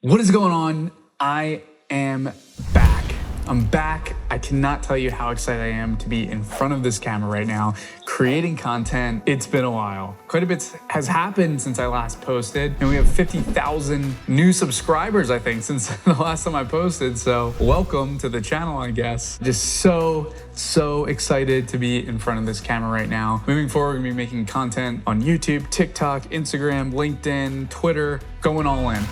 What is going on? I am back. I'm back. I cannot tell you how excited I am to be in front of this camera right now, creating content. It's been a while. Quite a bit has happened since I last posted, and we have 50,000 new subscribers, I think, since the last time I posted. So welcome to the channel, I guess. Just so excited to be in front of this camera right now. Moving forward, we're gonna be making content on YouTube, TikTok, Instagram, LinkedIn, Twitter, going all in.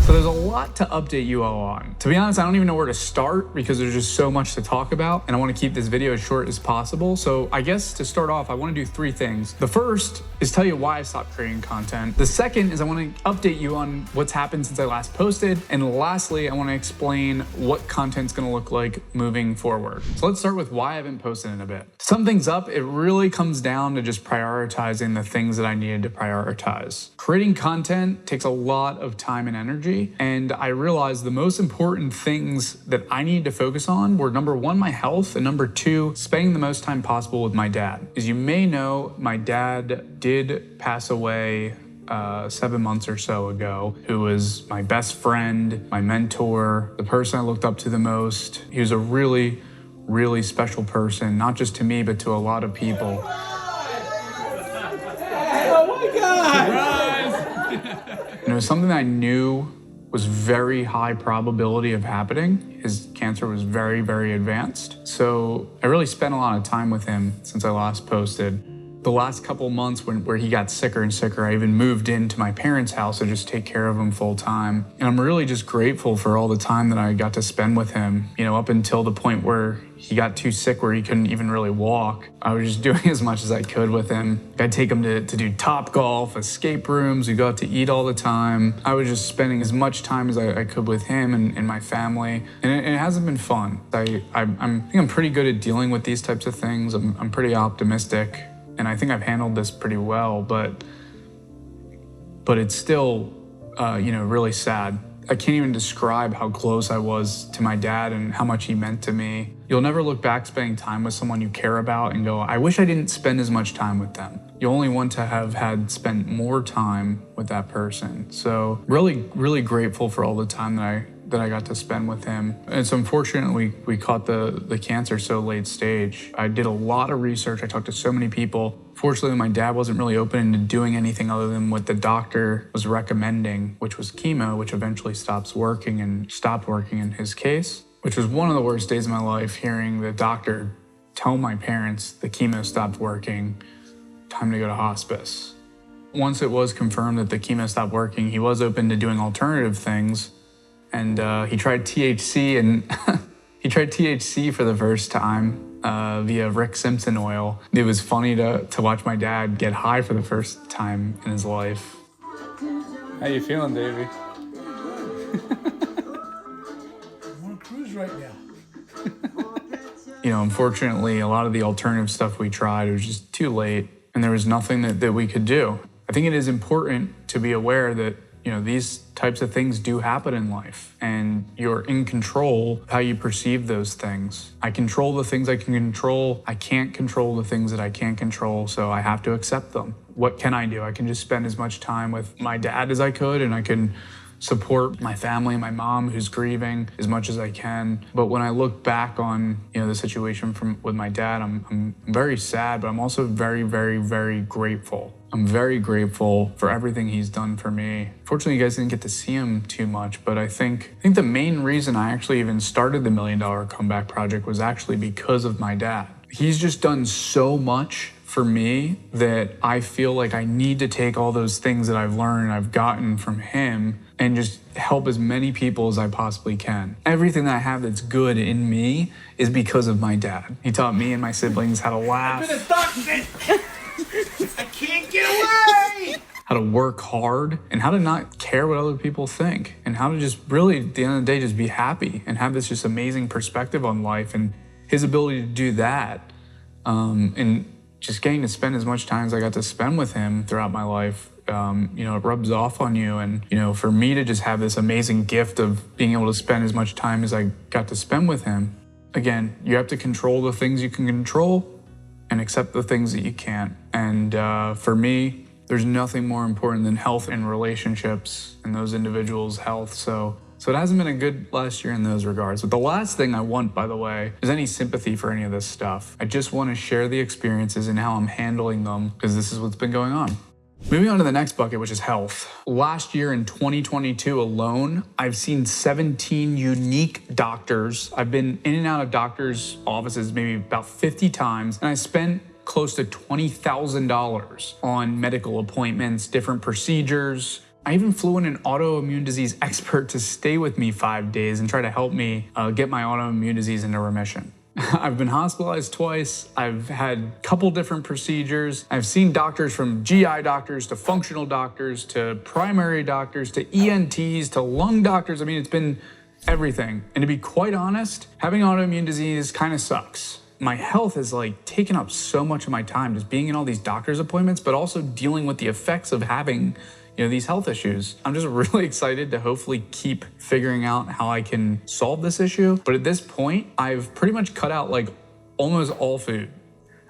So there's a lot to update you all on. To be honest, I don't even know where to start because there's just so much to talk about, and I want to keep this video as short as possible. So I guess to start off, I want to do three things. The first is tell you why I stopped creating content. The second is I want to update you on what's happened since I last posted. And lastly, I want to explain what content's going to look like moving forward. So let's start with why I haven't posted in a bit. To sum things up, it really comes down to just prioritizing the things that I needed to prioritize. Creating content takes a lot of time and energy. And I realized the most important things that I needed to focus on were number one, my health, and number two, spending the most time possible with my dad. As you may know, my dad did pass away 7 months or so ago, who was my best friend, my mentor, the person I looked up to the most. He was a really special person, not just to me, but to a lot of people. Oh my God! And it was something that I knew was very high probability of happening. His cancer was very advanced. So I really spent a lot of time with him since I last posted. The last couple months where he got sicker and sicker, I even moved into my parents' house to just take care of him full time. And I'm really just grateful for all the time that I got to spend with him, you know, up until the point where he got too sick where he couldn't even really walk. I was just doing as much as I could with him. I'd take him to do top golf, escape rooms, we'd go out to eat all the time. I was just spending as much time as I could with him and my family. And it hasn't been fun. I think I'm pretty good at dealing with these types of things. I'm pretty optimistic. And I think I've handled this pretty well, but it's still, really sad. I can't even describe how close I was to my dad and how much he meant to me. You'll never look back spending time with someone you care about and go, I wish I didn't spend as much time with them. You only want to have had spent more time with that person. So really grateful for all the time that I got to spend with him. It's unfortunate we caught the cancer so late stage. I did a lot of research. I talked to so many people. Fortunately, my dad wasn't really open to doing anything other than what the doctor was recommending, which was chemo, which eventually stopped working in his case, which was one of the worst days of my life, hearing the doctor tell my parents the chemo stopped working, time to go to hospice. Once it was confirmed that the chemo stopped working, he was open to doing alternative things. And he tried THC he tried THC for the first time via Rick Simpson oil. It was funny to watch my dad get high for the first time in his life. How you feeling, Davey? I'm on a cruise right now. You know, unfortunately, a lot of the alternative stuff we tried, it was just too late, and there was nothing that we could do. I think it is important to be aware that, you know, these types of things do happen in life, and you're in control of how you perceive those things. I control the things I can control. I can't control the things that I can't control, so I have to accept them. What can I do? I can just spend as much time with my dad as I could, and I can support my family, my mom who's grieving, as much as I can. But when I look back on, you know, the situation with my dad, I'm very sad, but I'm also very grateful. I'm very grateful for everything he's done for me. Fortunately, you guys didn't get to see him too much, but I think the main reason I actually even started the $1 Million Comeback Project was actually because of my dad. He's just done so much for me that I feel like I need to take all those things that I've learned and I've gotten from him and just help as many people as I possibly can. Everything that I have that's good in me is because of my dad. He taught me and my siblings how to laugh. I've been adopted! I can't get away! How to work hard and how to not care what other people think, and how to just really, at the end of the day, just be happy and have this just amazing perspective on life. And his ability to do that, and just getting to spend as much time as I got to spend with him throughout my life, it rubs off on you. And, for me to just have this amazing gift of being able to spend as much time as I got to spend with him, again, you have to control the things you can control and accept the things that you can't. And for me, there's nothing more important than health and relationships and those individuals' health. So it hasn't been a good last year in those regards. But the last thing I want, by the way, is any sympathy for any of this stuff. I just want to share the experiences and how I'm handling them, because this is what's been going on. Moving on to the next bucket, which is health. Last year in 2022 alone, I've seen 17 unique doctors. I've been in and out of doctors' offices maybe about 50 times, and I spent close to $20,000 on medical appointments, different procedures. I even flew in an autoimmune disease expert to stay with me 5 days and try to help me get my autoimmune disease into remission. I've been hospitalized twice. I've had a couple different procedures. I've seen doctors, from GI doctors to functional doctors to primary doctors to ENTs to lung doctors. I mean, it's been everything. And to be quite honest, having autoimmune disease kind of sucks. My health has taken up so much of my time, just being in all these doctor's appointments, but also dealing with the effects of having these health issues. I'm just really excited to hopefully keep figuring out how I can solve this issue. But at this point, I've pretty much cut out almost all food.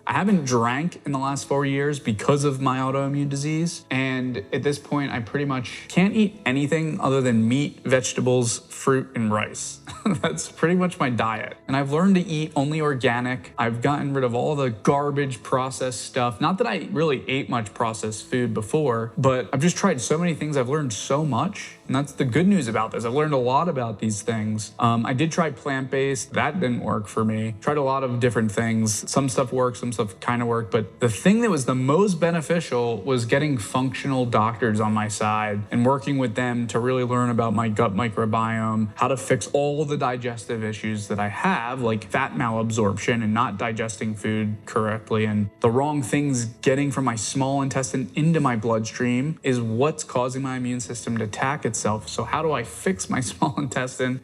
I haven't drank in the last 4 years because of my autoimmune disease. And at this point, I pretty much can't eat anything other than meat, vegetables, fruit, and rice. That's pretty much my diet. And I've learned to eat only organic. I've gotten rid of all the garbage processed stuff. Not that I really ate much processed food before, but I've just tried so many things. I've learned so much. And that's the good news about this. I've learned a lot about these things. I did try plant-based. That didn't work for me. Tried a lot of different things. Some stuff worked, some stuff kind of worked. But the thing that was the most beneficial was getting functional doctors on my side and working with them to really learn about my gut microbiome, how to fix all the digestive issues that I have, like fat malabsorption and not digesting food correctly, and the wrong things getting from my small intestine into my bloodstream is what's causing my immune system to attack itself. So how do I fix my small intestine?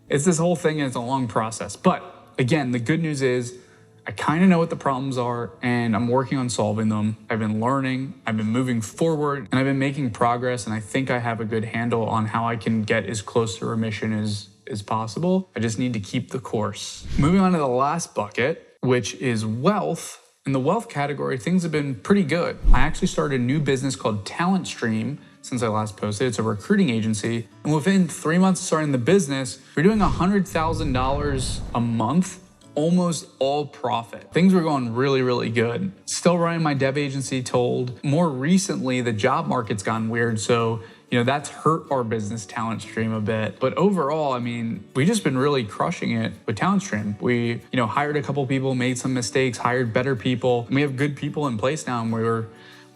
It's this whole thing, and it's a long process. But again, the good news is I kind of know what the problems are, and I'm working on solving them. I've been learning, I've been moving forward, and I've been making progress, and I think I have a good handle on how I can get as close to remission as possible. I just need to keep the course. Moving on to the last bucket, which is wealth. In the wealth category, things have been pretty good. I actually started a new business called Talent Stream since I last posted. It's a recruiting agency. And within 3 months of starting the business, we're doing $100,000 a month, almost all profit. Things were going really, really good. Still running my dev agency Told. More recently, the job market's gotten weird. So that's hurt our business Talent Stream a bit. But overall, I mean, we've just been really crushing it with Talent Stream. We, hired a couple people, made some mistakes, hired better people. And we have good people in place now, and we're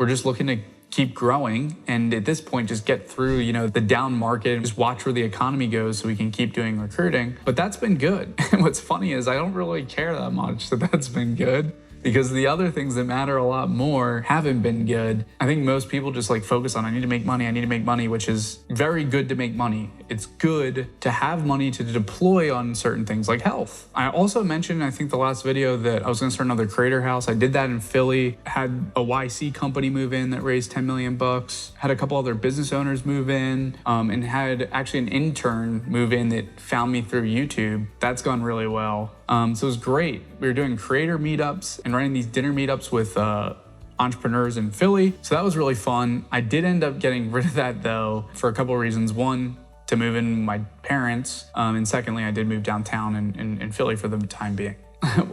just looking to keep growing. And at this point, just get through, the down market and just watch where the economy goes so we can keep doing recruiting. But that's been good. And what's funny is I don't really care that much that that's been good, because the other things that matter a lot more haven't been good. I think most people just focus on, I need to make money, which is very good to make money. It's good to have money to deploy on certain things like health. I also mentioned, I think the last video, that I was gonna start another creator house. I did that in Philly, had a YC company move in that raised 10 million bucks, had a couple other business owners move in, and had actually an intern move in that found me through YouTube. That's gone really well. So it was great. We were doing creator meetups and running these dinner meetups with entrepreneurs in Philly. So that was really fun. I did end up getting rid of that though for a couple of reasons. One, to move in with my parents. And secondly, I did move downtown in Philly for the time being.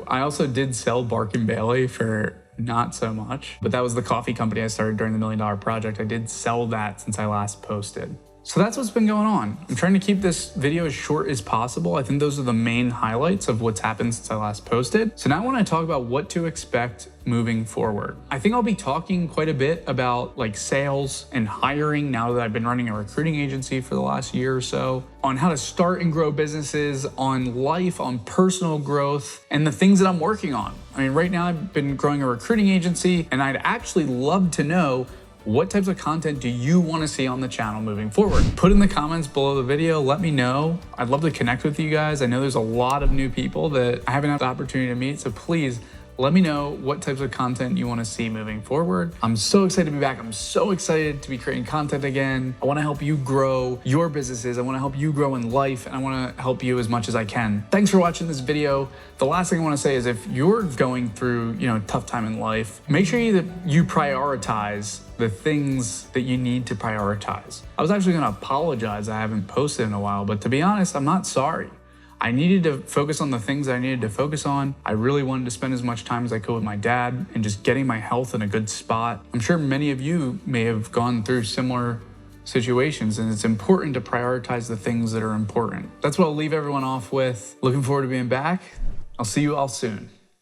I also did sell Bark and Bailey for not so much, but that was the coffee company I started during the $1 Million Project. I did sell that since I last posted. So that's what's been going on. I'm trying to keep this video as short as possible. I think those are the main highlights of what's happened since I last posted. So now I want to talk about what to expect moving forward. I think I'll be talking quite a bit about sales and hiring now that I've been running a recruiting agency for the last year or so, on how to start and grow businesses, on life, on personal growth, and the things that I'm working on. I mean, right now I've been growing a recruiting agency, and I'd actually love to know, what types of content do you want to see on the channel moving forward? Put in the comments below the video, let me know. I'd love to connect with you guys. I know there's a lot of new people that I haven't had the opportunity to meet, so please Let me know what types of content you want to see moving forward. I'm so excited to be back. I'm so excited to be creating content again. I want to help you grow your businesses. I want to help you grow in life, and I want to help you as much as I can. Thanks for watching this video. The last thing I want to say is if you're going through, a tough time in life, make sure that you prioritize the things that you need to prioritize. I was actually going to apologize. I haven't posted in a while, but to be honest, I'm not sorry. I needed to focus on the things I needed to focus on. I really wanted to spend as much time as I could with my dad and just getting my health in a good spot. I'm sure many of you may have gone through similar situations, and it's important to prioritize the things that are important. That's what I'll leave everyone off with. Looking forward to being back. I'll see you all soon.